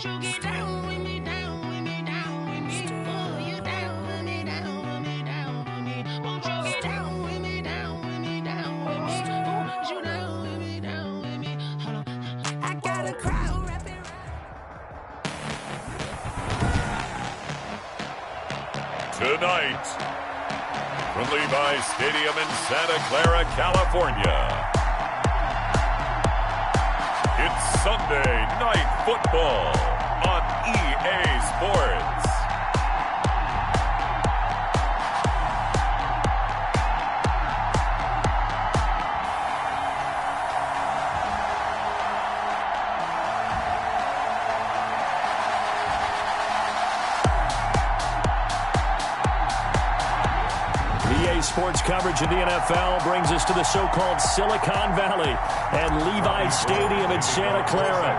Tonight, from Levi's Stadium in Santa Clara, California, it's Sunday Night Football on EA Sports. Sports coverage of the NFL brings us to the so-called Silicon Valley and Levi's Stadium in Santa Clara.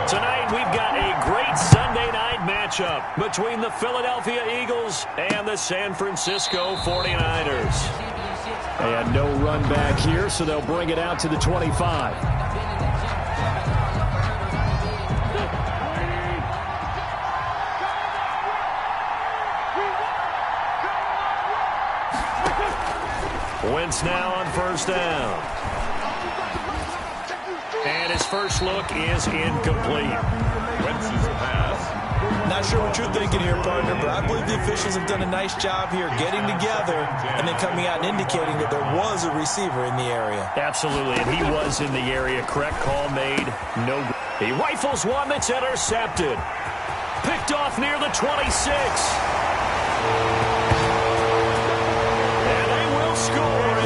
Tonight we've got a great Sunday night matchup between the Philadelphia Eagles and the San Francisco 49ers. And no run back here, so they'll bring it out to the 25. Wentz now on first down. And his first look is incomplete. Wentz's pass. Not sure what you're thinking here, partner, but I believe the officials have done a nice job here getting together and then coming out and indicating that there was a receiver in the area. Absolutely, and he was in the area. Correct call made. No. He rifles one that's intercepted. Picked off near the 26.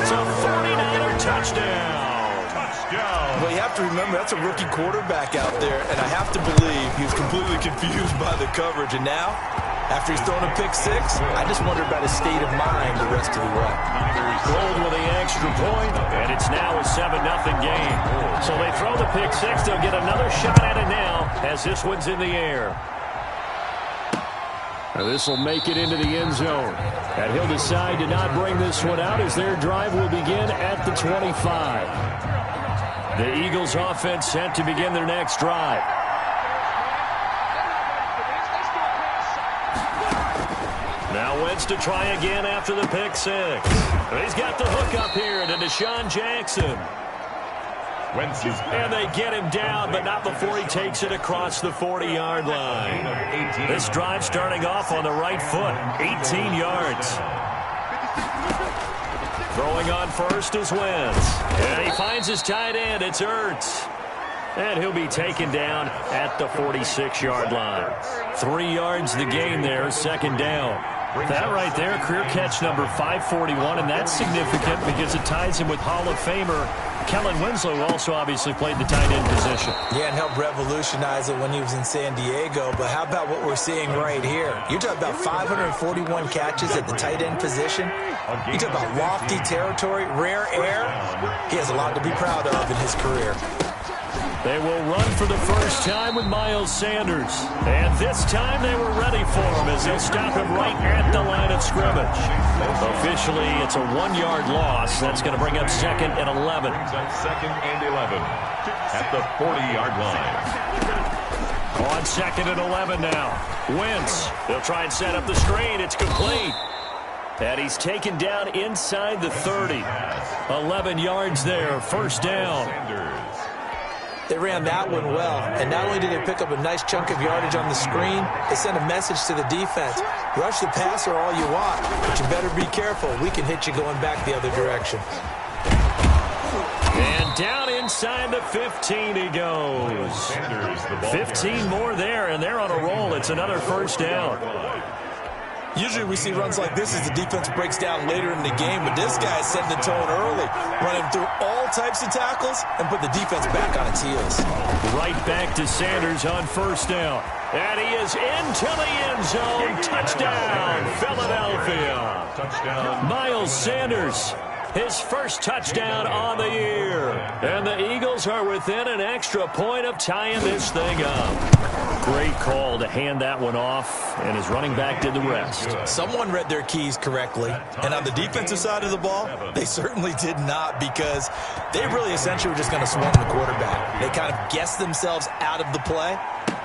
It's a 49er touchdown. Well, you have to remember, that's a rookie quarterback out there, and I have to believe he was completely confused by the coverage. And now, after he's thrown a pick six, I just wonder about his state of mind the rest of the way. Gold with the extra point, and it's now a 7-0 game. So they throw the pick six. They'll get another shot at it now as this one's in the air. This will make it into the end zone. And he'll decide to not bring this one out as their drive will begin at the 25. The Eagles offense set to begin their next drive. Now Wentz to try again after the pick six. He's got the hook up here to Deshaun Jackson. And they get him down, but not before he takes it across the 40-yard line. This drive starting off on the right foot, 18 yards. Throwing on first is Wentz. And he finds his tight end, it's Ertz. And he'll be taken down at the 46-yard line. 3 yards the gain there, second down. That right there, career catch number 541, and that's significant because it ties him with Hall of Famer Kellen Winslow, who also obviously played the tight end position. Yeah, and helped revolutionize it when he was in San Diego. But how about what we're seeing right here? You're talking about 541 catches at the tight end position. You talk about lofty territory, rare air. He has a lot to be proud of in his career. They will run for the first time with Miles Sanders. And this time they were ready for him as they'll stop him right at the line of scrimmage. Officially, it's a 1-yard loss. That's going to bring up second and 11. Second and 11 at the 40-yard line. On second and 11 now. Wentz. They'll try and set up the screen. It's complete. And he's taken down inside the 30. 11 yards there. First down. They ran that one well, and not only did they pick up a nice chunk of yardage on the screen, they sent a message to the defense. Rush the passer all you want, but you better be careful. We can hit you going back the other direction. And down inside the 15 he goes. 15 more there, and they're on a roll. It's another first down. Usually we see runs like this as the defense breaks down later in the game, but this guy is setting the tone early, running through all types of tackles and put the defense back on its heels. Right back to Sanders on first down. And he is into the end zone. Touchdown, Philadelphia. Touchdown. Miles Sanders, his first touchdown on the year. And the Eagles are within an extra point of tying this thing up. Great call to hand that one off, and his running back did the rest. Someone read their keys correctly, and on the defensive side of the ball, they certainly did not, because they really essentially were just going to swarm the quarterback. They kind of guessed themselves out of the play,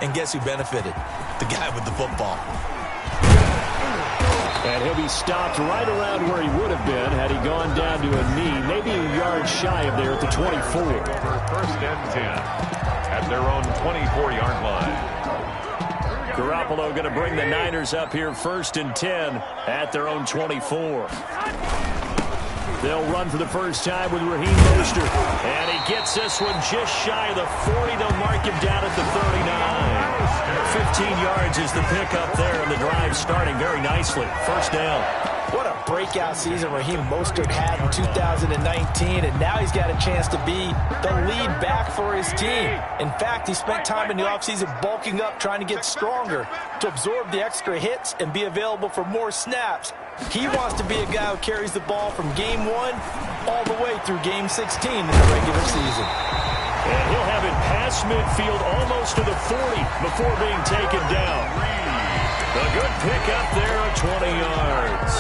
And guess who benefited? The guy with the football. And he'll be stopped right around where he would have been had he gone down to a knee, maybe a yard shy of there at the 24. First and 10 at their own 24-yard line. Garoppolo going to bring the Niners up here first and 10 at their own 24. They'll run for the first time with Raheem Mostert. And he gets this one just shy of the 40. They'll mark him down at the 39. 15 yards is the pickup there, and the drive starting very nicely. First down. What a breakout season Raheem Mostert had in 2019, and now he's got a chance to be the lead back for his team. In fact, he spent time in the offseason bulking up, trying to get stronger to absorb the extra hits and be available for more snaps. He wants to be a guy who carries the ball from game 1 all the way through game 16 in the regular season. And he'll have it past midfield almost to the 40 before being taken down. A good pickup there of 20 yards.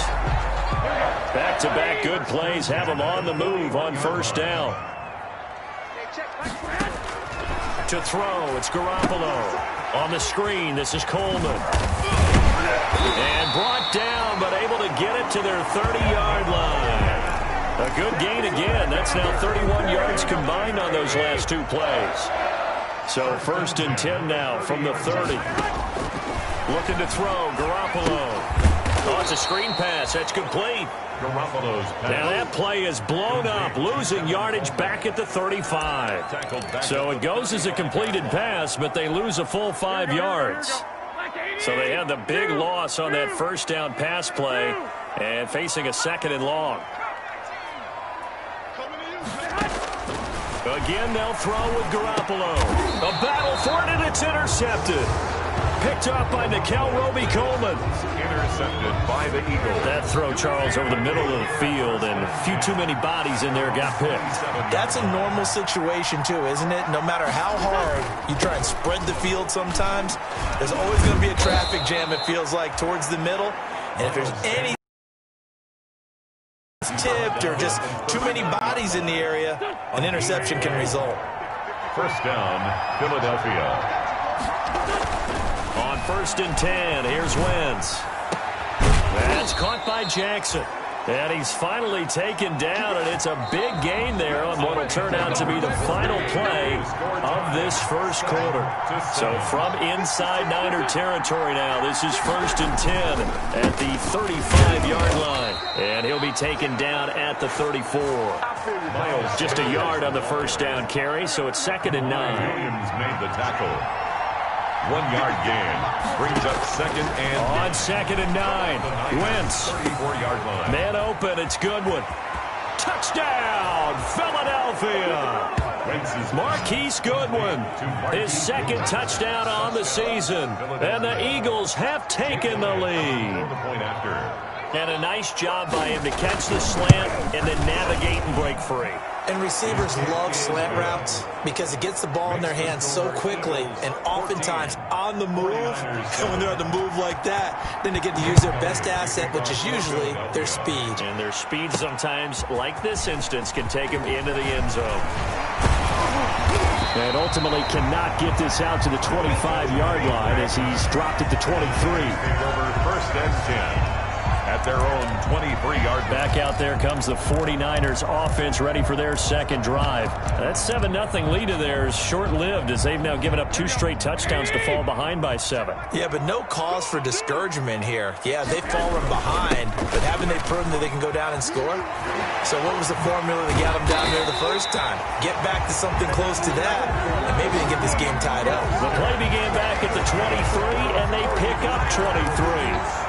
Back-to-back good plays have him on the move on first down. To throw, it's Garoppolo. On the screen, this is Coleman. And brought down, but able to get it to their 30-yard line. A good gain again. That's now 31 yards combined on those last two plays. So first and 10 now from the 30. Looking to throw, Garoppolo. Oh, it's a screen pass. That's complete. Garoppolo's pass. Now that play is blown up, losing yardage back at the 35. So it goes as a completed pass, but they lose a full 5 yards. So they had the big loss on that first down pass play and facing a second and long. Again, they'll throw with Garoppolo. A battle for it, and it's intercepted. Picked off by Nickel Roby-Coleman. Intercepted by the Eagles. That throw, Charles, over the middle of the field, and a few too many bodies in there got picked. That's a normal situation, too, isn't it? No matter how hard you try and spread the field sometimes, there's always going to be a traffic jam, it feels like, towards the middle. And if there's any tipped or just too many bodies in the area, an interception can result. First down, Philadelphia. On first and 10, here's Wentz. That's caught by Jackson. And he's finally taken down, and it's a big gain there on what will turn out to be the final play of this first quarter. So from inside Niner territory now, this is first and 10 at the 35-yard line. And he'll be taken down at the 34. Just a yard on the first down carry, so it's second and 9. Williams made the tackle. 1 yard gain. Brings up second and on second and 9. Wentz. 34-yard line. Man open. It's Goodwin. Touchdown, Philadelphia. Marquise Goodwin. His second touchdown on the season. And the Eagles have taken the lead. And a nice job by him to catch the slant and then navigate and break free. And receivers love slant routes because it gets the ball in their hands so quickly and oftentimes on the move. And when they're on the move like that, then they get to use their best asset, which is usually their speed. And their speed sometimes, like this instance, can take them into the end zone. And ultimately cannot get this out to the 25-yard line as he's dropped at the 23. Over first and 10. At their own 23-yard. Back out there comes the 49ers offense ready for their second drive. That 7-0 lead of theirs short-lived as they've now given up 2 straight touchdowns to fall behind by 7. Yeah, but no cause for discouragement here. Yeah, they've fallen behind, but haven't they proven that they can go down and score? So what was the formula that got them down there the first time? Get back to something close to that, and maybe they get this game tied up. The play began back at the 23, and they pick up 23.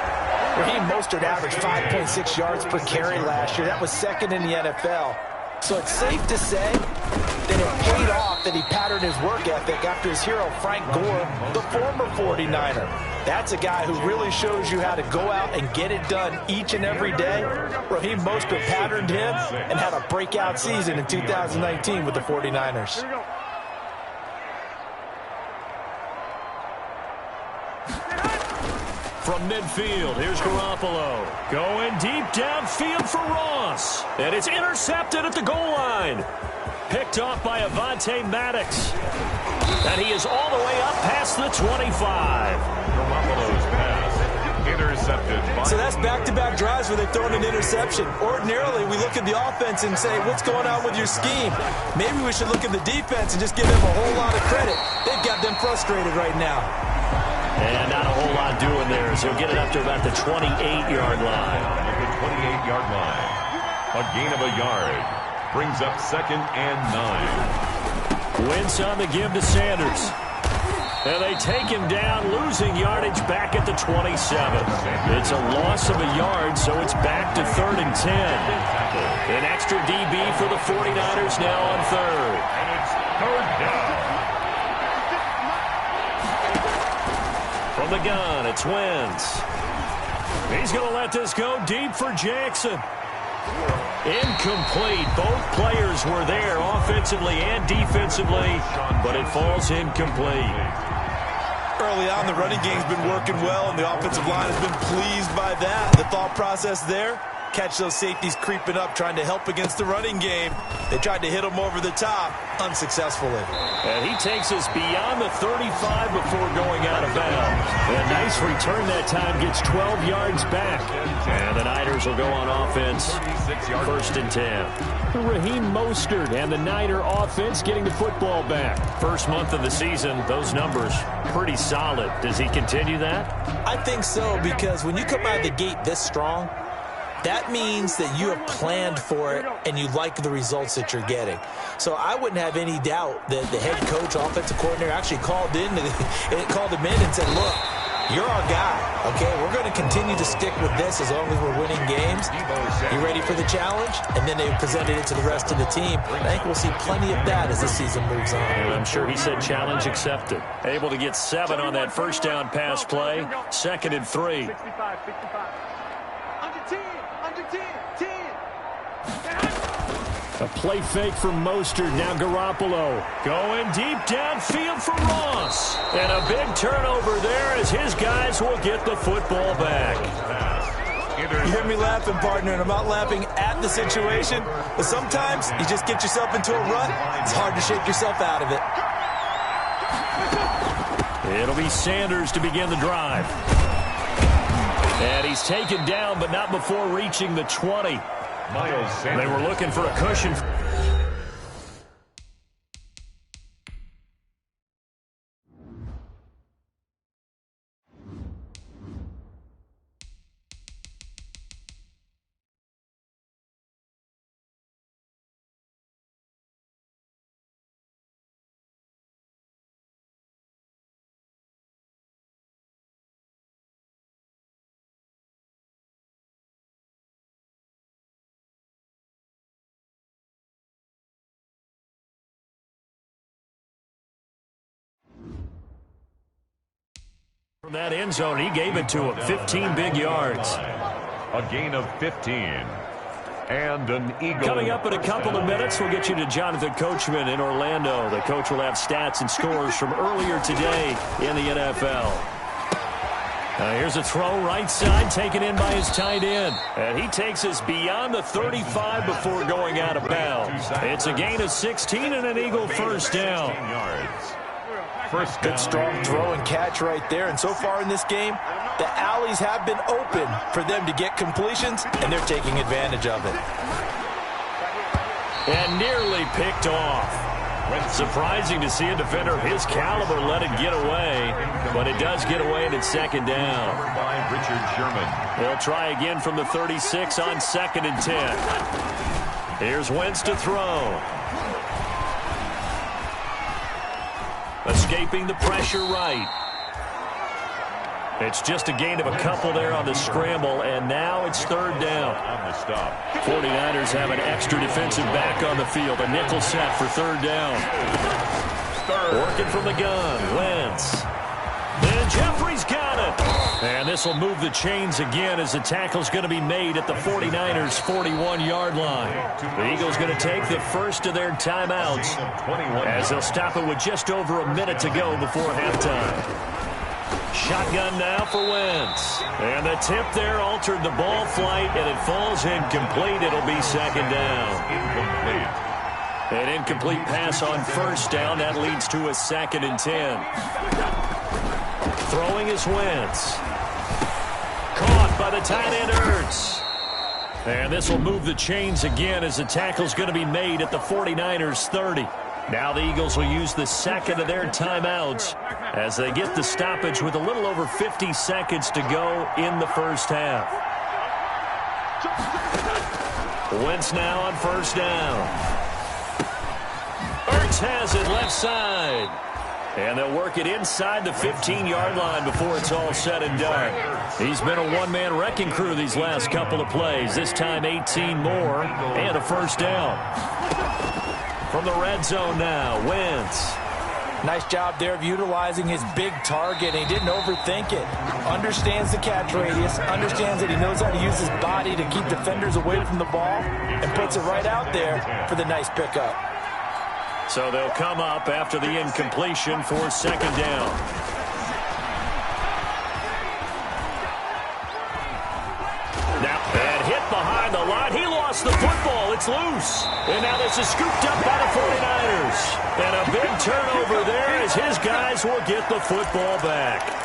Raheem Mostert averaged 5.6 yards per carry last year. That was second in the NFL. So it's safe to say that it paid off that he patterned his work ethic after his hero, Frank Gore, the former 49er. That's a guy who really shows you how to go out and get it done each and every day. Raheem Mostert patterned him and had a breakout season in 2019 with the 49ers. From midfield, here's Garoppolo. Going deep downfield for Ross. And it's intercepted at the goal line. Picked off by Avonte Maddox. And he is all the way up past the 25. Garoppolo's pass intercepted. So that's back-to-back drives where they've thrown an interception. Ordinarily, we look at the offense and say, what's going on with your scheme? Maybe we should look at the defense and just give them a whole lot of credit. They've got them frustrated right now. And not a whole lot doing there, so he'll get it up to about the 28-yard line. At the 28-yard line. A gain of a yard. Brings up 2nd and 9. Wentz on the give to Sanders. And they take him down, losing yardage back at the 27. It's a loss of a yard, so it's back to 3rd and 10. An extra DB for the 49ers now on 3rd. And it's 3rd down. From the gun, it's Wentz. He's going to let this go deep for Jackson. Incomplete. Both players were there offensively and defensively, but it falls incomplete. Early on, the running game's been working well, and the offensive line has been pleased by that. The thought process there, catch those safeties creeping up, trying to help against the running game. They tried to hit them over the top, unsuccessfully. And he takes us beyond the 35 before going out of bounds. A nice return that time, gets 12 yards back. And the Niners will go on offense, 1st and 10. Raheem Mostert and the Niner offense getting the football back. First month of the season, those numbers pretty solid. Does he continue that? I think so, because when you come out of the gate this strong, that means that you have planned for it and you like the results that you're getting. So I wouldn't have any doubt that the head coach, offensive coordinator, actually called him in and said, look, you're our guy, okay? We're going to continue to stick with this as long as we're winning games. You ready for the challenge? And then they presented it to the rest of the team. I think we'll see plenty of that as the season moves on. And I'm sure he said challenge accepted. Able to get 7 on that first down pass play. 2nd and 3. 65. Under 10. A play fake from Mostert. Now Garoppolo going deep downfield for Ross. And a big turnover there as his guys will get the football back. You hear me laughing, partner, and I'm not laughing at the situation, but sometimes you just get yourself into a rut. It's hard to shake yourself out of it. It'll be Sanders to begin the drive. And he's taken down, but not before reaching the 20. They were looking for a cushion. From that end zone, he gave it to him. 15 big yards. A gain of 15. And an eagle. Coming up in a couple of minutes, we'll get you to Jonathan Coachman in Orlando. The coach will have stats and scores from earlier today in the NFL. Here's a throw right side, taken in by his tight end. And he takes us beyond the 35 before going out of bounds. It's a gain of 16 and an Eagle first down. Good strong throw and catch right there. And so far in this game, the alleys have been open for them to get completions, and they're taking advantage of it. And nearly picked off. Surprising to see a defender of his caliber let it get away, but it does get away and it's 2nd down. By Richard Sherman. They'll try again from the 36 on 2nd and 10. Here's Wentz to throw. Escaping the pressure right. It's just a gain of a couple there on the scramble, and now it's 3rd down. On the stop. 49ers have an extra defensive back on the field. A nickel set for 3rd down. Working from the gun, Wentz. And Jeffrey's got it. And this will move the chains again as the tackle's going to be made at the 49ers' 41-yard line. The Eagles going to take the first of their timeouts as they'll stop it with just over a minute to go before halftime. Shotgun now for Wentz. And the tip there altered the ball flight, and it falls incomplete. It'll be 2nd down. Incomplete. An incomplete pass on first down. That leads to a 2nd and 10. Throwing is Wentz. Caught by the tight end Ertz. And this will move the chains again as the tackle's going to be made at the 49ers 30. Now the Eagles will use the second of their timeouts as they get the stoppage with a little over 50 seconds to go in the first half. Wentz now on first down. Ertz has it left side. And they'll work it inside the 15-yard line before it's all said and done. He's been a one-man wrecking crew these last couple of plays. This time 18 more and a first down. From the red zone now, Wentz. Nice job there of utilizing his big target. He didn't overthink it. Understands the catch radius. Understands that he knows how to use his body to keep defenders away from the ball. And puts it right out there for the nice pickup. So they'll come up after the incompletion for second down. Now, and hit behind the line. He lost the football. It's loose. And now this is scooped up by the 49ers. And a big turnover there as his guys will get the football back.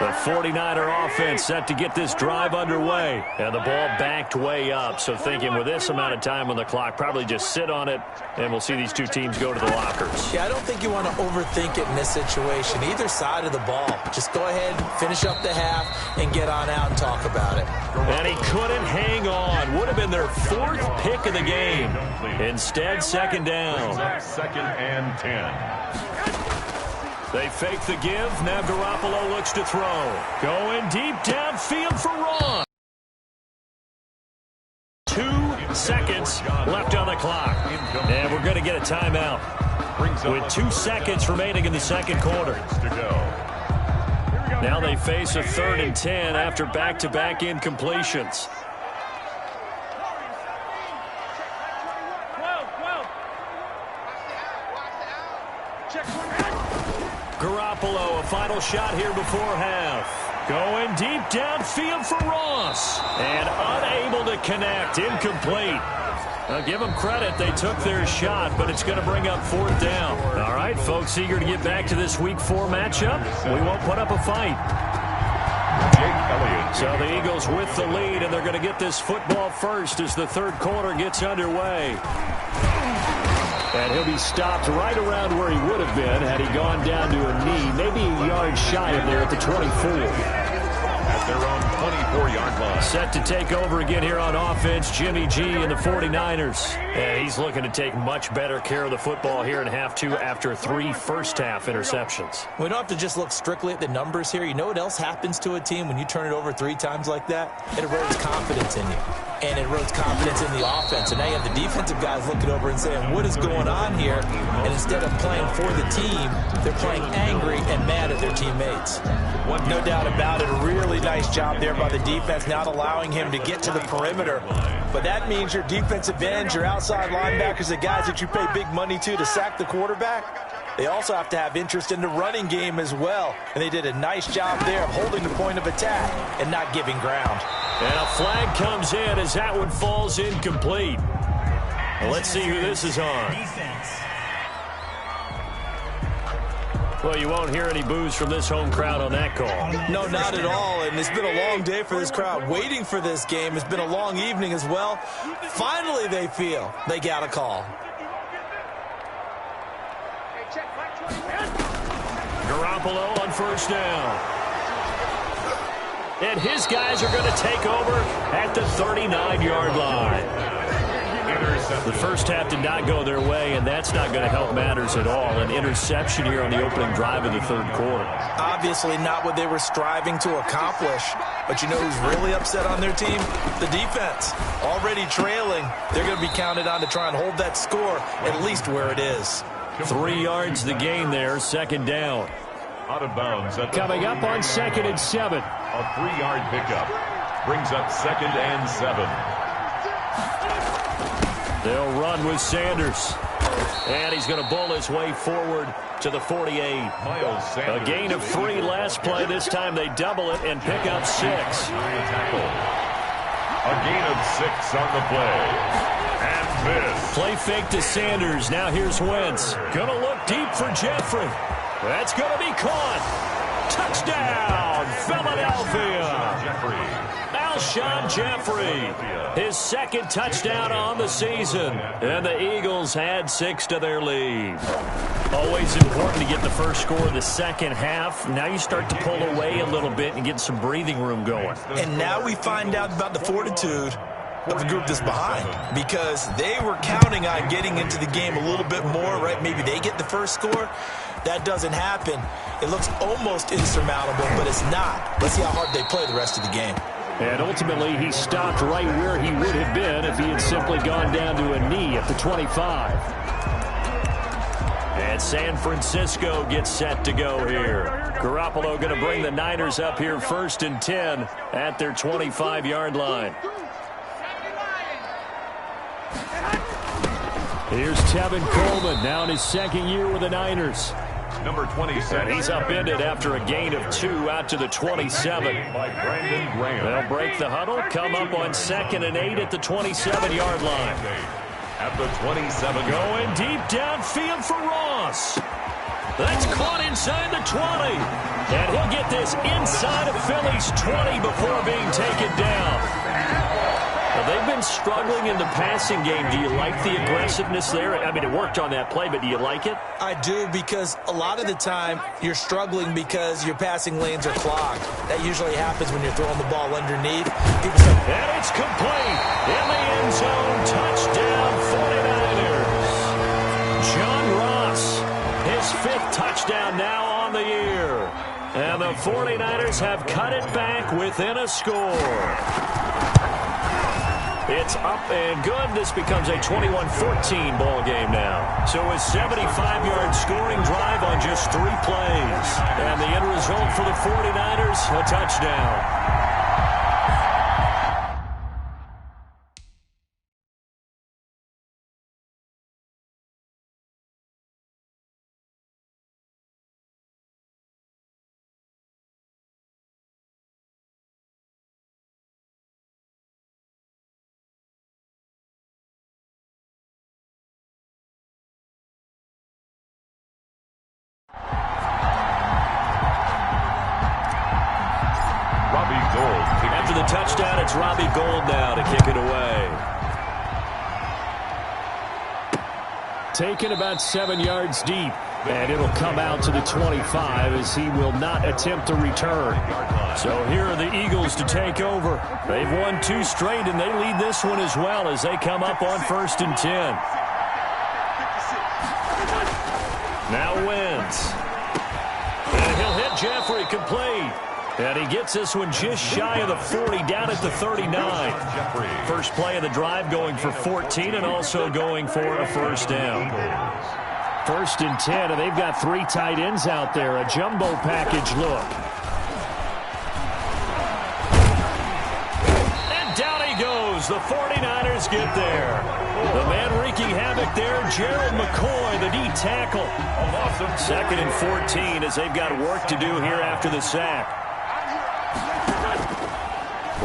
The 49er offense set to get this drive underway. And the ball backed way up. So thinking with this amount of time on the clock, probably just sit on it, and we'll see these two teams go to the lockers. Yeah, I don't think you want to overthink it in this situation. Either side of the ball. Just go ahead, finish up the half, and get on out and talk about it. And he couldn't hang on. Would have been their 4th pick of the game. Instead, second down. 2nd and 10. They fake the give. Now Garoppolo looks to throw. Going deep downfield for Ross. 2 seconds left on the clock. And we're going to get a timeout with 2 seconds remaining in the second quarter. Now they face a 3rd and 10 after back-to-back incompletions. Garoppolo, a final shot here before half. Going deep downfield for Ross. And unable to connect. Incomplete. Now give them credit. They took their shot, but it's going to bring up 4th down. All right, folks, eager to get back to this Week 4 matchup. We won't put up a fight. So the Eagles with the lead, and they're going to get this football first as the third quarter gets underway. And he'll be stopped right around where he would have been had he gone down to a knee, maybe a yard shy of there at the 24. At their own 24-yard line. Set to take over again here on offense, Jimmy G and the 49ers. And he's looking to take much better care of the football here in half 2 after 3 first-half interceptions. We don't have to just look strictly at the numbers here. You know what else happens to a team when you turn it over 3 times like that? It erodes confidence in you. And it erodes confidence in the offense. And now you have the defensive guys looking over and saying, what is going on here? And instead of playing for the team, they're playing angry and mad at their teammates. No doubt about it. A really nice job there by the defense, not allowing him to get to the perimeter. But that means your defensive ends, your outside linebackers, the guys that you pay big money to sack the quarterback, they also have to have interest in the running game as well. And they did a nice job there of holding the point of attack and not giving ground. And a flag comes in as that one falls incomplete. Well, let's see who this is on. Well, you won't hear any boos from this home crowd on that call. No, not at all. And it's been a long day for this crowd waiting for this game. It's been a long evening as well. Finally, they feel they got a call. Garoppolo on first down. And his guys are going to take over at the 39-yard line. The first half did not go their way, and that's not going to help matters at all. An interception here on the opening drive of the third quarter. Obviously not what they were striving to accomplish. But you know who's really upset on their team? The defense. Already trailing. They're going to be counted on to try and hold that score at least where it is. 3 yards the gain there, second down. Out of bounds. Coming up on 2nd and 7. A 3-yard pickup. Brings up 2nd and 7. They'll run with Sanders. And he's going to bull his way forward to the 48. Miles Sanders. A gain of 3 last play. This time they double it and pick up 6. A gain of 6 on the play. And this. Play fake to Sanders. Now here's Wentz. Gonna look deep for Jeffrey. That's gonna be caught. Touchdown, Philadelphia. Alshon Jeffrey, his second touchdown on the season. And the Eagles add 6 to their lead. Always important to get the first score of the second half. Now you start to pull away a little bit and get some breathing room going. And now we find out about the fortitude of the group that's behind, because they were counting on getting into the game a little bit more, right? Maybe they get the first score. That doesn't happen. It looks almost insurmountable, but it's not. Let's see how hard they play the rest of the game. And ultimately, he stopped right where he would have been if he had simply gone down to a knee at the 25. And San Francisco gets set to go here. Garoppolo going to bring the Niners up here 1st and 10 at their 25-yard line. Here's Tevin Coleman, now in his second year with the Niners. Number 27. And he's upended after a gain of 2 out to the 27. They'll break the huddle, come up on 2nd and 8 at the 27-yard line. At the 27. Going deep downfield for Ross. That's caught inside the 20. And he'll get this inside of Philly's 20 before being taken down. Now, they've been struggling in the passing game. Do you like the aggressiveness there? I mean, it worked on that play, but do you like it? I do, because a lot of the time you're struggling because your passing lanes are clogged. That usually happens when you're throwing the ball underneath. People say, and it's complete. In the end zone, touchdown 49ers. John Ross, his 5th touchdown now on the year. And the 49ers have cut it back within a score. It's up and good. This becomes a 21-14 ball game now. So a 75-yard scoring drive on just 3 plays. And the end result for the 49ers, a touchdown. After the touchdown, it's Robbie Gould now to kick it away. Taken about 7 yards deep, and it'll come out to the 25 as he will not attempt to return. So here are the Eagles to take over. They've won 2 straight, and they lead this one as well as they come up on 1st and 10. Now Wentz. And he'll hit Jeffrey, complete. And he gets this one just shy of the 40, down at the 39. First play of the drive, going for 14 and also going for a first down. 1st and 10, and they've got 3 tight ends out there. A jumbo package look. And down he goes. The 49ers get there. The man wreaking havoc there, Gerald McCoy, the D tackle. 2nd and 14 as they've got work to do here after the sack.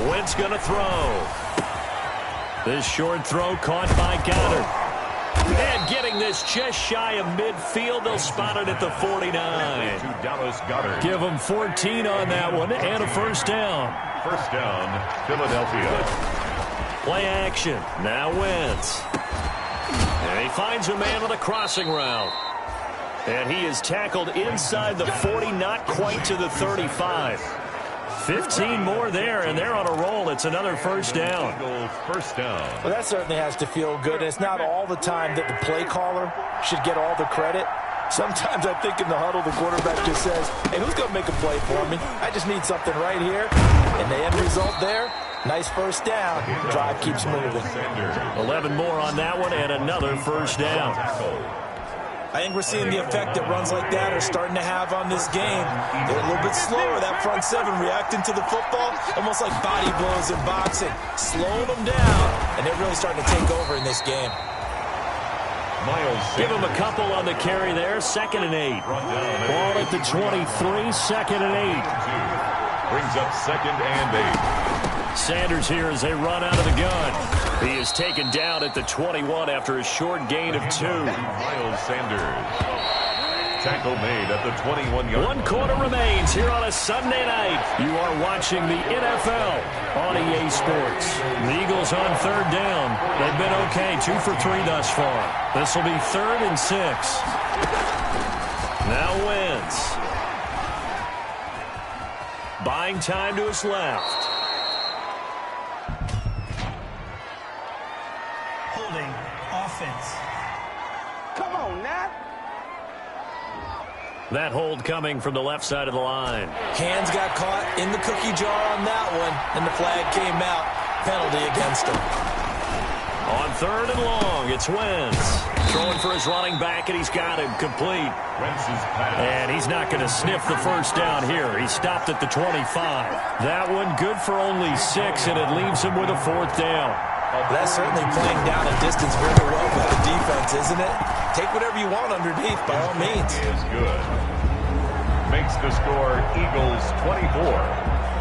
Wentz going to throw. This short throw caught by Goddard. And getting this just shy of midfield. They'll spot it at the 49. To Dallas Goedert. Give them 14 on that one and a first down. First down, Philadelphia. Play action. Now Wentz. And he finds a man on the crossing route. And he is tackled inside the 40, not quite to the 35. 15 more there, and they're on a roll. It's another first down. First down. Well, that certainly has to feel good. It's not all the time that the play caller should get all the credit. Sometimes I think in the huddle, the quarterback just says, hey, who's going to make a play for me? I just need something right here. And the end result there, nice first down. Drive keeps moving. 11 more on that one, and another first down. I think we're seeing the effect that runs like that are starting to have on this game. They're a little bit slower, that front 7 reacting to the football, almost like body blows in boxing, slowing them down, and they're really starting to take over in this game. Give him a couple on the carry there, 2nd and 8. Ball at the 23, 2nd and 8. Brings up 2nd and 8. Sanders here as they run out of the gun. He is taken down at the 21 after a short gain of 2. Miles Sanders. Tackle made at the 21-yard line. 1 quarter remains here on a Sunday night. You are watching the NFL on EA Sports. The Eagles on 3rd down. They've been okay, 2 for 3 thus far. This will be 3rd and 6. Now Wentz. Buying time to his left. Holding offense. Come on, Nat. That hold coming from the left side of the line. Hands got caught in the cookie jar on that one, and the flag came out. Penalty against him. On 3rd and long, it's Wentz. Throwing for his running back, and he's got him complete. Wentz's pass. And he's not going to sniff the first down here. He stopped at the 25. That one good for only 6, and it leaves him with a 4th down. That's certainly playing down a distance very well by the defense, isn't it? Take whatever you want underneath, by all means. Is good. Makes the score Eagles 24,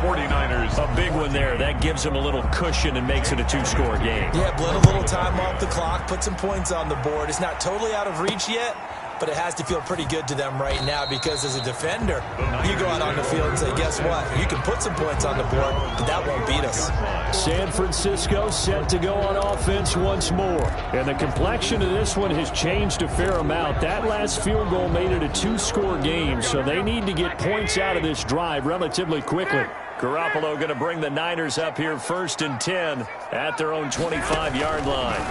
49ers. A big one there. That gives him a little cushion and makes it a 2-score game. Yeah, bled a little time off the clock, put some points on the board. It's not totally out of reach yet, but it has to feel pretty good to them right now because as a defender, you go out on the field and say, guess what? You can put some points on the board, but that won't beat us. San Francisco set to go on offense once more. And the complexion of this one has changed a fair amount. That last field goal made it a 2-score game, so they need to get points out of this drive relatively quickly. Garoppolo going to bring the Niners up here 1st and 10 at their own 25-yard line.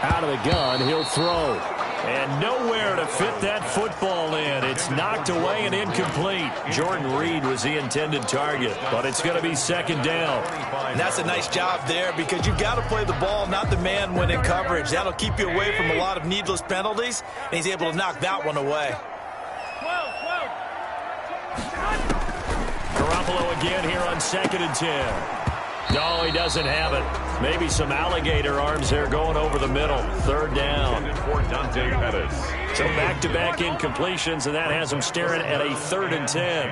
Out of the gun, he'll throw. And nowhere to fit that football in. It's knocked away and incomplete. Jordan Reed was the intended target, but it's going to be 2nd down. And that's a nice job there because you've got to play the ball, not the man when in coverage. That'll keep you away from a lot of needless penalties, and he's able to knock that one away. Garoppolo again here on 2nd and 10. No, he doesn't have it. Maybe some alligator arms there going over the middle. 3rd down. For Dante Pettis. So back-to-back incompletions, and that has him staring at a 3rd and 10.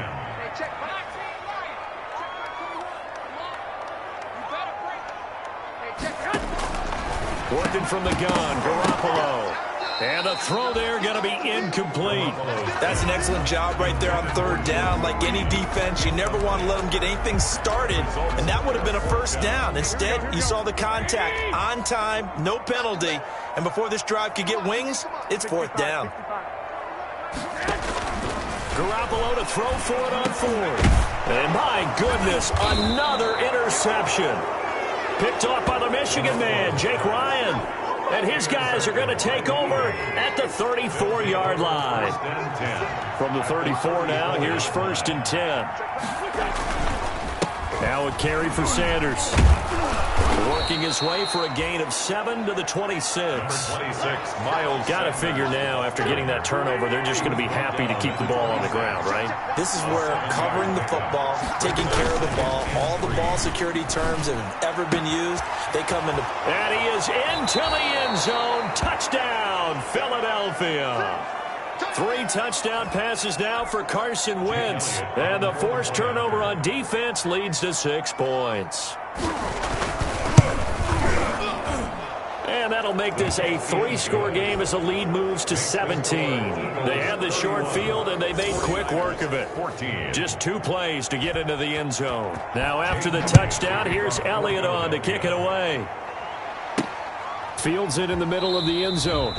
Working from the gun, Garoppolo. And the throw there going to be incomplete. That's an excellent job right there on 3rd down. Like any defense, you never want to let them get anything started, and that would have been a 1st down. Instead, you saw the contact on time, no penalty, and before this drive could get wings, it's 4th down. Garoppolo to throw for it on 4th. And my goodness, another interception. Picked off by the Michigan man, Jake Ryan. And his guys are going to take over at the 34-yard line. From the 34 now, here's 1st and 10. Now a carry for Sanders. Working his way for a gain of 7 to the 26. Miles. Got to figure now, after getting that turnover, they're just going to be happy to keep the ball on the ground, right? This is where covering the football, taking care of the ball, all the ball security terms that have ever been used, they come into. And he is into the end zone. Touchdown, Philadelphia. 3 touchdown passes now for Carson Wentz. And the forced turnover on defense leads to 6 points. And that'll make this a 3-score game as the lead moves to 17. They had the short field, and they made quick work of it. 14. Just 2 plays to get into the end zone. Now after the touchdown, here's Elliott on to kick it away. Fields it in the middle of the end zone.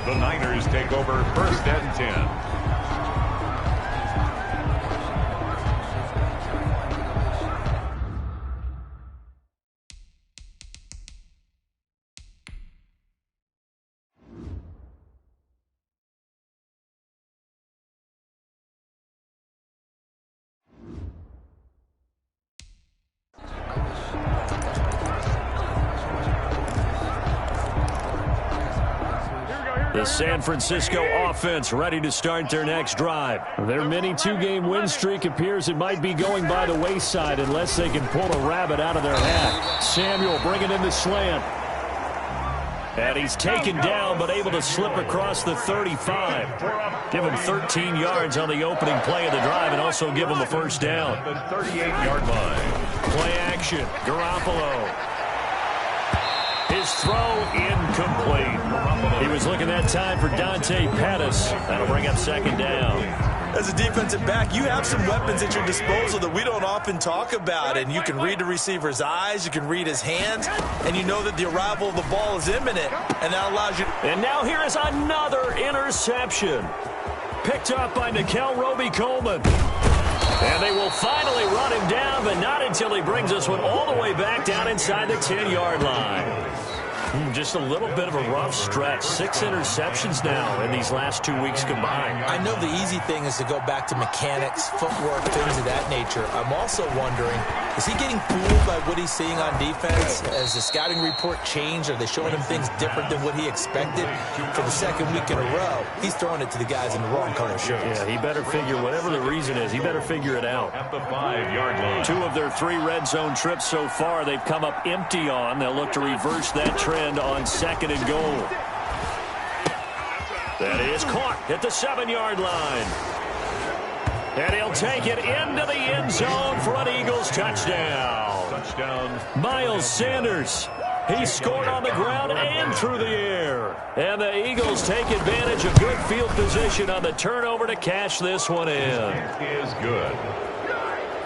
The Niners take over 1st and 10. The San Francisco offense ready to start their next drive. Their mini 2-game win streak appears it might be going by the wayside unless they can pull a rabbit out of their hat. Samuel bringing in the slant. And he's taken down but able to slip across the 35. Give him 13 yards on the opening play of the drive and also give him a first down. The 38-yard line. Play action. Garoppolo. His throw incomplete. He was looking that time for Dante Pettis. That'll bring up second down. As a defensive back, you have some weapons at your disposal that we don't often talk about. And you can read the receiver's eyes, you can read his hands, and you know that the arrival of the ball is imminent. And that allows you to... And now here is another interception. Picked up by Nikel Roby-Coleman. And they will finally run him down, but not until he brings this one all the way back down inside the 10-yard line. Just a little bit of a rough stretch. 6 interceptions now in these last 2 weeks combined. I know the easy thing is to go back to mechanics, footwork, things of that nature. I'm also wondering, is he getting fooled by what he's seeing on defense? Has the scouting report changed? Are they showing him things different than what he expected? For the second week in a row, he's throwing it to the guys in the wrong color shirts. Yeah, he better figure, whatever the reason is, he better figure it out. At the 5-yard line. 2 of their 3 red zone trips so far, they've come up empty on. They'll look to reverse that trend on second and goal. That is caught at the 7-yard line. And he'll take it into the end zone for an Eagles touchdown. Touchdown. Miles Sanders. He scored on the ground and through the air. And the Eagles take advantage of good field position on the turnover to cash this one in. Is good.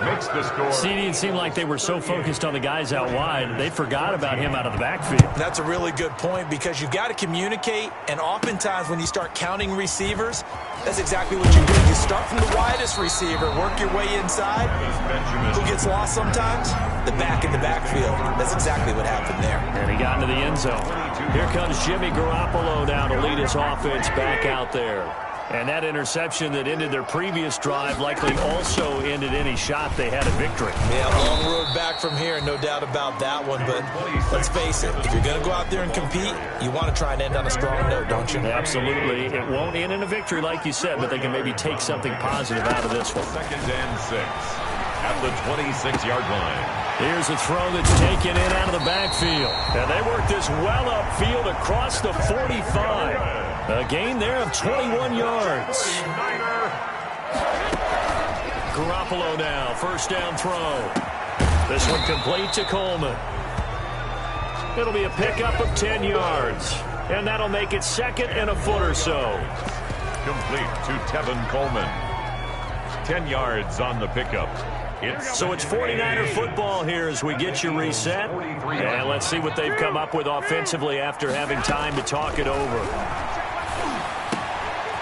Makes the score. See, it seemed like they were so focused on the guys out wide, they forgot about him out of the backfield. That's a really good point because you've got to communicate, and oftentimes when you start counting receivers, that's exactly what you do. You start from the widest receiver, work your way inside. Who gets lost sometimes? The back in the backfield. That's exactly what happened there. And he got into the end zone. Here comes Jimmy Garoppolo now to lead his offense back out there. And that interception that ended their previous drive likely also ended any shot they had at victory. Yeah, long road back from here, no doubt about that one. But let's face it, if you're going to go out there and compete, you want to try and end on a strong note, don't you? Absolutely. It won't end in a victory like you said, but they can maybe take something positive out of this one. 2nd and 6 at the 26-yard line. Here's a throw that's taken in out of the backfield. And they work this well upfield across the 45. A gain there of 21 yards. Garoppolo now, first down throw. This one complete to Coleman. It'll be a pickup of 10 yards. And that'll make it 2nd and a foot or so. Complete to Tevin Coleman. 10 yards on the pickup. So it's 49er football here as we get you reset. And let's see what they've come up with offensively after having time to talk it over.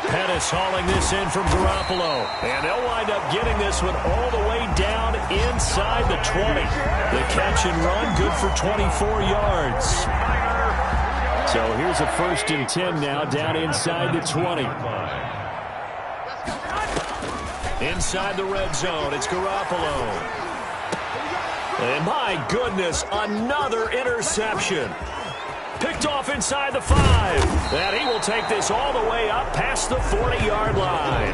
Pettis hauling this in from Garoppolo. And they'll wind up getting this one all the way down inside the 20. The catch and run good for 24 yards. So here's a 1st and 10 now down inside the 20. Inside the red zone, it's Garoppolo. And my goodness, another interception. Picked off inside the 5. And he will take this all the way up past the 40-yard line.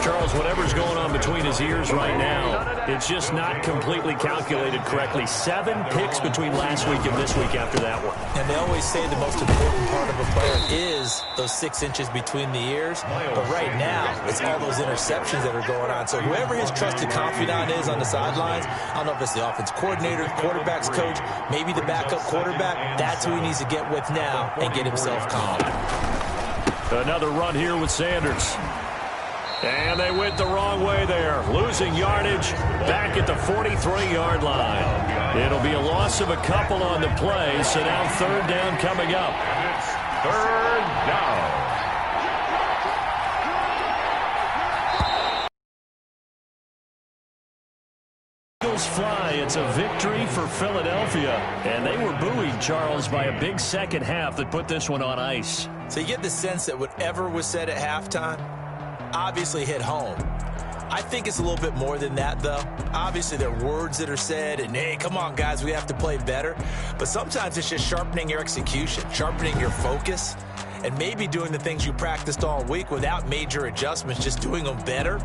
Charles, whatever's going on between his ears right now, it's just not completely calculated correctly. 7 picks between last week and this week after that one. And they always say the most important part of a player is those 6 inches between the ears. But right now, it's all those interceptions that are going on. So whoever his trusted confidant is on the sidelines, I don't know if it's the offense coordinator, quarterback's coach, maybe the backup quarterback, that's who he needs to get with now and get himself calm. Another run here with Sanders. And they went the wrong way there. Losing yardage back at the 43-yard line. It'll be a loss of a couple on the play, so now 3rd down coming up. It's 3rd down. Eagles fly. It's a victory for Philadelphia. And they were buoyed, Charles, by a big second half that put this one on ice. So you get the sense that whatever was said at halftime obviously hit home. I think it's a little bit more than that, though. Obviously, there are words that are said, and, hey, come on, guys, we have to play better. But sometimes it's just sharpening your execution, sharpening your focus, and maybe doing the things you practiced all week without major adjustments, just doing them better.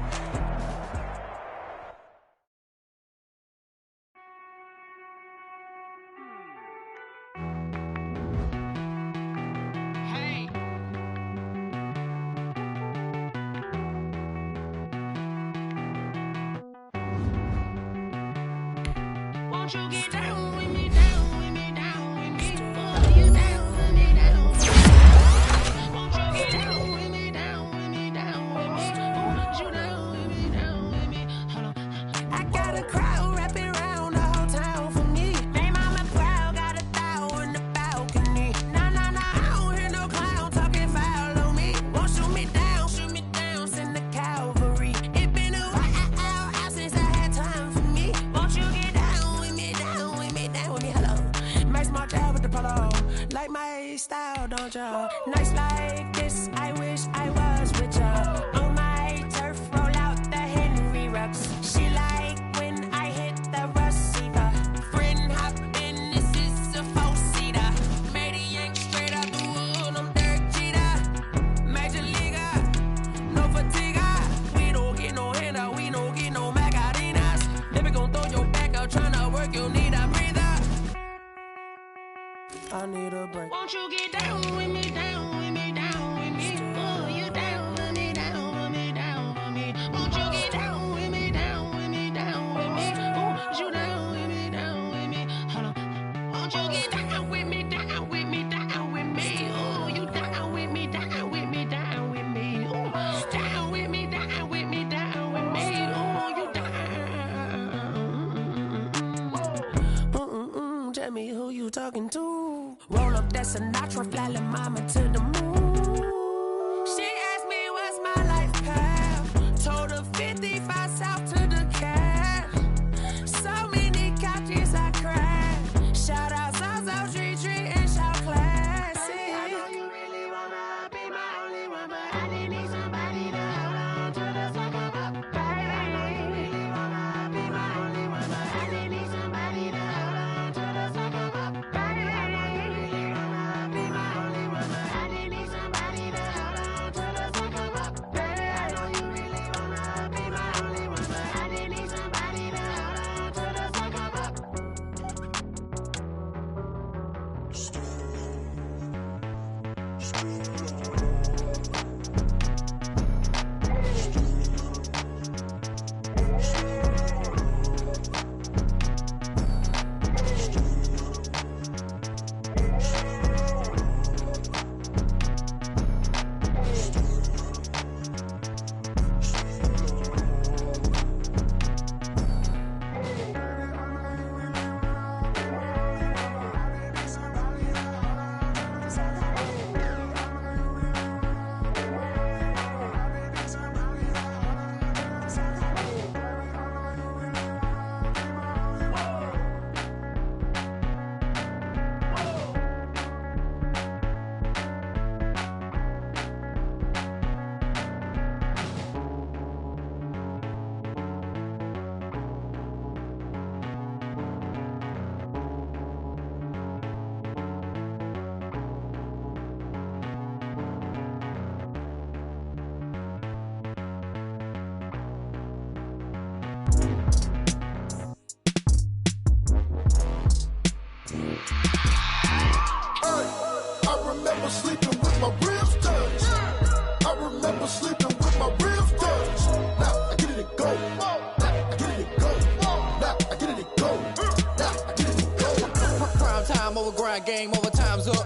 Won't you get down with me, down with me, down with me? Oh, you down with me, down with me. Won't you get down with me, down with me, down with me? Oh, you down with me, down with me? Hold on. I got a crowd wrapping around the whole town for me. They mama proud, got 1,000 in the balcony. Nah, nah, nah, I don't hear no clown talking foul on me. Won't shoot me down, send the cavalry. It been a while since I had time for me. Won't you get down with me, down with me, down with me? Hello. Max Mark out with the polo. Like my style, don't ya? Nights like this, I wish I was with ya. On my turf, roll out the Henry Rux. She like when I hit the receiver. Friend hop in, this is a 4-seater. Made a yank straight out the wood, I'm Derek Jeter. Major leaguer, no fatigue. We don't get no handout, we don't get no Macarinas. Never gon' throw your back out, tryna work, you need a breather. I need a break. Won't you get down with me, down with me, down with me? Oh, you down with me, down with me, down with me? Won't you get down with me, down with me, down with me? Oh, you down with me, down with me? Hold on. Won't you get down with me, down with me, down with me? Oh, you down with me, down with me, down with me? Oh, down with me, down with me, down with me? Oh, you down? Tell me who you talking to. Roll up that Sinatra, fly la mama to the moon. She asked me what's my life path. Told her 55 south to the cash. So many couches I crashed. Shout out South Street and shout classic. I know you really wanna be my only one, but I didn't need somebody to hold on to the sucker up. Baby, I know you really wanna be my only one, but I didn't need somebody to hold on to the sucker up. Baby, I know you really wanna be my only one, but I didn't need somebody to hold on to the sucker up. Baby, I know you really wanna be my only one, but I didn't need somebody to hold on to the sucker up. I remember sleeping with my ribs touched. I remember sleeping with my ribs touched. Now I get it and go. Now I get it and go. Now I get it and go. Now I get it and go. Prime time over grind game, over time's up.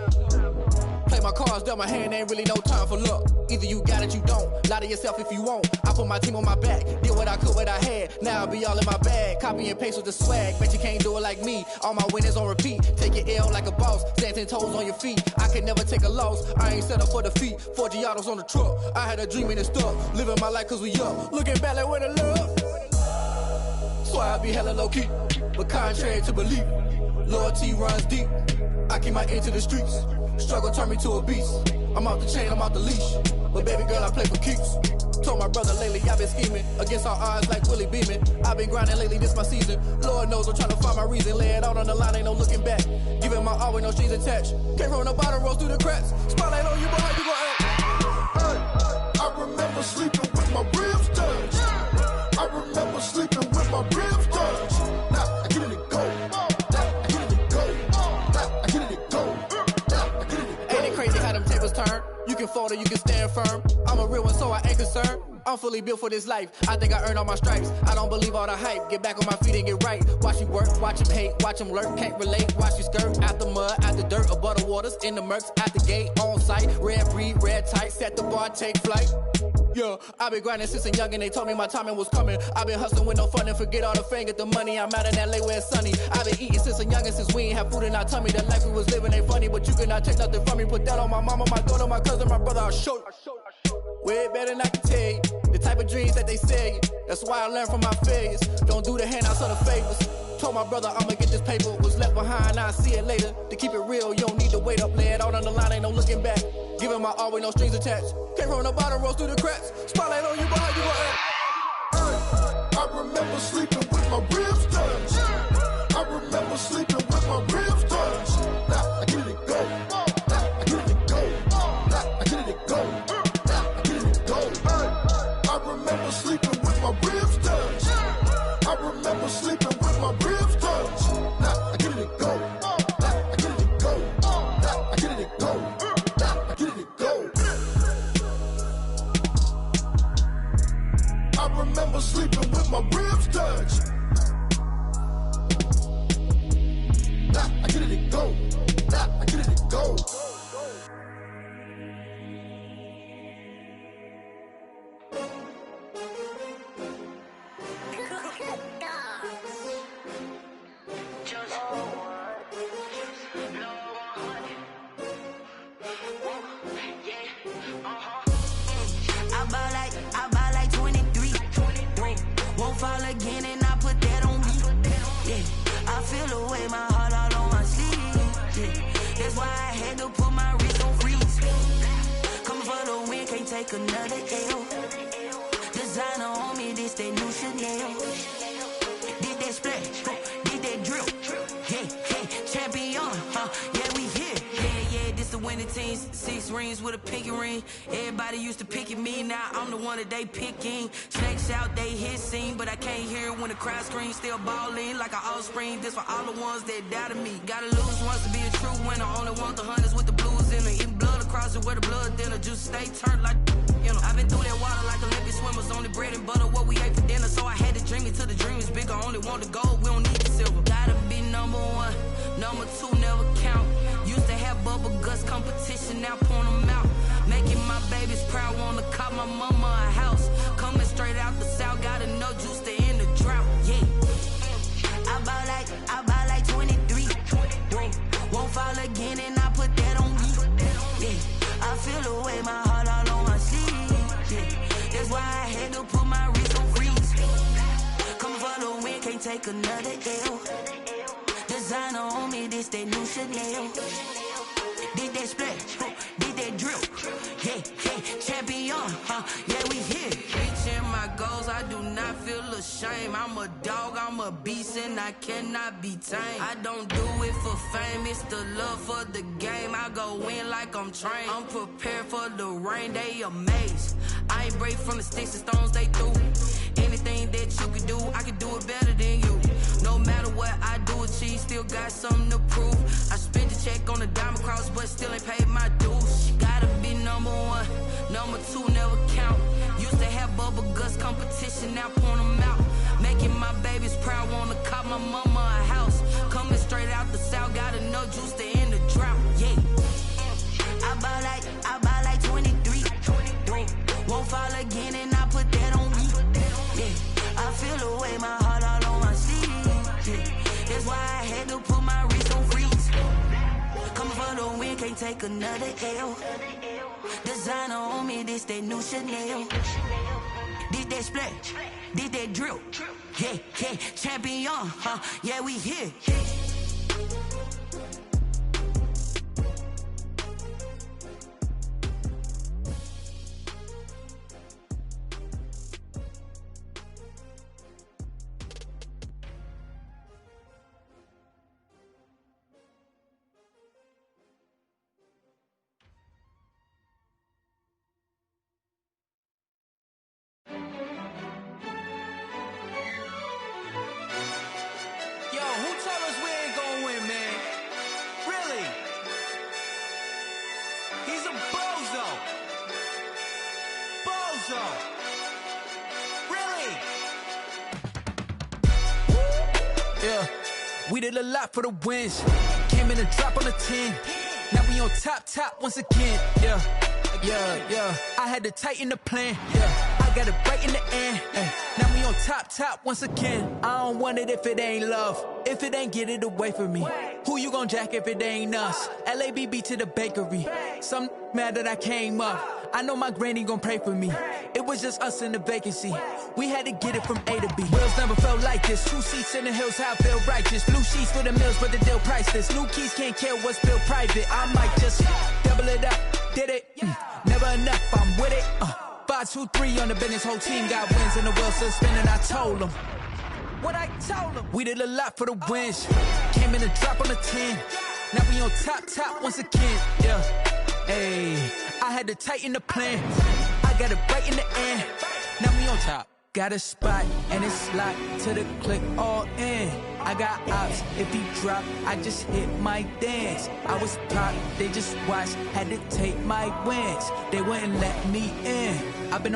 Play my cards, dealt my hand, ain't really no time for luck. Either you got it, you don't. Lie to yourself if you won't. I put my team on my back, did what I could, what I had. Now I'll be all in my bag, copy and paste with the swag. Bet you can't do it like me. All my winners on repeat. Take your L like a boss, stand 10 toes on your feet. I can never take a loss. I ain't set up for defeat. 4 Giottos on the truck. I had a dream and it stuck. Living my life cause we up. Looking back like where the love. So I be hella low key, but contrary to belief, loyalty runs deep. I keep my ear to the streets. Struggle turned me to a beast. I'm off the chain, I'm off the leash. But baby girl, I play for keeps. Told my brother lately, I've been scheming against all odds like Willie Beeman. I've been grinding lately, this my season. Lord knows I'm trying to find my reason. Lay it out on the line, ain't no looking back. Giving my all with no strings attached. Came from the bottom, rose through the cracks. Spotlight on you, but how you gon' act? I remember sleeping with my ribs touched. I remember sleeping with my ribs touched. Now I get it and go. Now I get it and go. Now I get it and go. Now I get it and go. Ain't it crazy how them tables turn? You can fold or you can stand firm. I'm a real one, so I ain't concerned. I'm fully built for this life. I think I earned all my stripes. I don't believe all the hype. Get back on my feet and get right. Watch you work, watch him hate, watch him lurk. Can't relate, watch you skirt. Out the mud, out the dirt, above the waters, in the murks, out the gate, on site. Red breed, red tight, set the bar, take flight. Yeah, I been grinding since a young and they told me my timing was coming. I been hustling with no fun and forget all the fame, get the money. I'm out in LA where it's sunny. I been eating since a young and since we ain't have food in our tummy. The life we was living ain't funny, but you cannot take nothing from me. Put that on my mama, my daughter, my cousin, my brother, I'll show you. Way better than I can tell you. The type of dreams that they sell you. That's why I learned from my failures. Don't do the handouts or the favors. Told my brother I'ma get this paper. Was left behind, I'll see it later. To keep it real, you don't need to wait up. Lay it out on the line, ain't no looking back. Giving my all with no strings attached. Can't roll the bottom, rolls through the cracks. Spotlight on you, but how you gon' act? I remember sleeping with my ribs touched. I remember sleeping with my ribs touched. Now I get it go. Now I get it go. Now I get it go. Now I get it go. I remember sleeping with my ribs touched. I remember sleeping with my ribs touched. Now I get it go. Now I get it go. Now I get it go. Now I get it go. I remember sleeping with my ribs touched. Now I get it go. Now I get it go. I buy like 23. Won't fall again and I put that on me. Yeah, I feel away my heart all on my sleeve. Yeah, that's why I had to put my wrist on freeze. Coming for the win, can't take another L. Designer on me, this that new Chanel. Did that splash, did that drill. Yeah, champion, yeah, we here. Yeah, this the winning teams. 6 rings with a pinky ring. Everybody used to pick at me, now I'm the one that they picking. Snakes out, they hit scene, but I can't hear it when the crowd screams. Still balling like an offspring. This for all the ones that doubted me. Gotta lose once to be a true winner. Only want the hunters with the blues in it. Eating blood across it where the blood dinner. Juice stay turned like, you know. I've been through that water like Olympic swimmers. Only bread and butter, what we ate for dinner. So I had to dream it till the dream is bigger. Only want the gold, we don't need the silver. Gotta be number 1, number 2 never count. Used to have bubble guts competition, now point them out. Making my babies proud, wanna cop my mama a house. Coming straight out the south, gotta know juice to end the drought. Yeah, I buy like 23. Won't fall again and I put that on me. Yeah, I feel away my heart all on my sleeve. Yeah, that's why I had to put my wrist on freeze. Coming for the win, can't take another L. Designer on me, this that new Chanel. Did that splash, did that drill. Yeah, champion, yeah, we here. Reaching my goals, I do not feel ashamed. I'm a dog, I'm a beast, and I cannot be tamed. I don't do it for fame, it's the love for the game. I go in like I'm trained. I'm prepared for the rain, they amazed. I ain't break from the sticks and stones they threw. Anything that you can do, I can do it better than you. No matter what I do, achieve, still got something to prove. I spent the check on the diamond cross, but still ain't paid my dues. Gotta be number 1, number 2 never count. Used to have bubble guts competition, now point them out. Making my babies proud, wanna cop my mama a house. Coming straight out the south, gotta know juice to end the drought. Yeah, I buy like 23. Won't fall again and I put that on me. Yeah, I feel away my heart all on my sleeve. Yeah, that's why I had to put my wrist on freeze. Coming for the win, can't take another L. Designer on me, this that new Chanel. Did that splash, did that drill. Yeah, champion, yeah, we here. Yo, who told us we ain't gonna win, man? Yeah, we did a lot for the wins. Came in a drop on a 10. Now we on top once again. Yeah. I had to tighten the plan. Yeah, I got it right in the end. Now we on top once again. I don't want it if it ain't love. If it ain't, get it away from me. Who you gon' jack if it ain't us? LABB to the bakery. Some mad that I came up. I know my granny gon' pray for me. It was just us in the vacancy. We had to get it from A to B. Wheels never felt like this. 2 seats in the hills, how I feel righteous. Blue sheets for the mills, but the deal priceless. New keys can't care what's built private. I might just double it up. Did it? Never enough, I'm with it. 5, 2, 3 on the business. Whole team got wins and the wheels still spinning. I told them what I told them. We did a lot for the wins. Came in a drop on a 10. Now we on top once again. Yeah. Hey, I had to tighten the plan. I got it right in the end. Now we on top. Got a spot and it's locked to the click all in. I got ops, if he drop, I just hit my dance. I was pop, they just watched, had to take my wins. They wouldn't let me in. I've been on